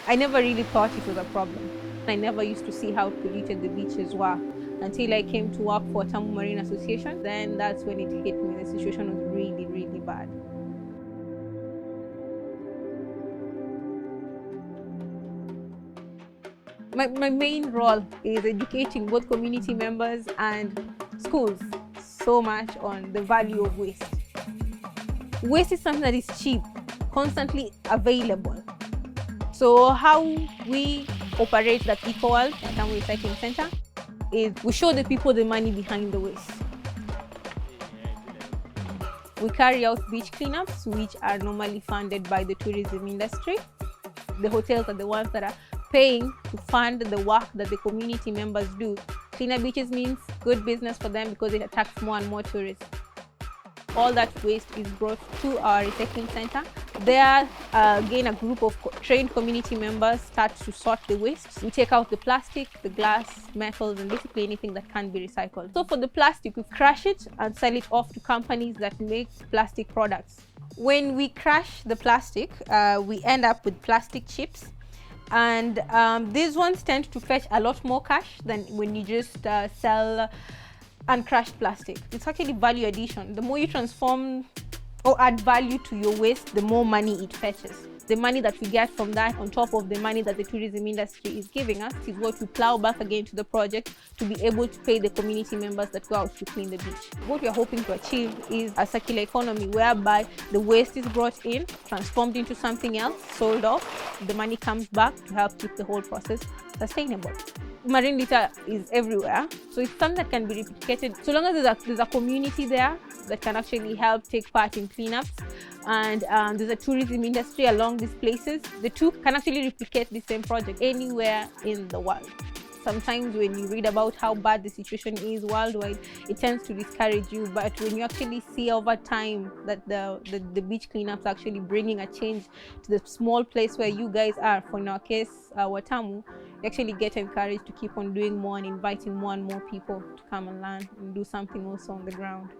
I never really thought it was a problem. I never used to see how polluted the beaches were until I came to work for Watamu Marine Association. Then that's when it hit me. The situation was really, really bad. My main role is educating both community members and schools so much on the value of waste. Waste is something that is cheap, constantly available. So how we operate that EcoWorld, Watamu Recycling Center, is we show the people the money behind the waste. We carry out beach cleanups, which are normally funded by the tourism industry. The hotels are the ones that are paying to fund the work that the community members do. Cleaner beaches means good business for them because it attracts more and more tourists. All that waste is brought to our recycling center. There, again, a group of trained community members start to sort the waste. We take out the plastic, the glass, metals, and basically anything that can be recycled. So for the plastic, we crush it and sell it off to companies that make plastic products. When we crush the plastic, we end up with plastic chips. And these ones tend to fetch a lot more cash than when you just sell uncrushed plastic. It's actually value addition. The more you transform or add value to your waste, the more money it fetches. The money that we get from that, on top of the money that the tourism industry is giving us, is what we plow back again to the project to be able to pay the community members that go out to clean the beach. What we are hoping to achieve is a circular economy whereby the waste is brought in, transformed into something else, sold off, the money comes back to help keep the whole process sustainable. Marine litter is everywhere, so it's something that can be replicated so long as there's a community there that can actually help take part in cleanups, and there's a tourism industry along these places. The two can actually replicate the same project anywhere in the world. Sometimes when you read about how bad the situation is worldwide, it tends to discourage you, but when you actually see over time that the beach cleanups are actually bringing a change to the small place where you guys are, for in our case, Watamu, you actually get encouraged to keep on doing more and inviting more and more people to come and learn and do something also on the ground.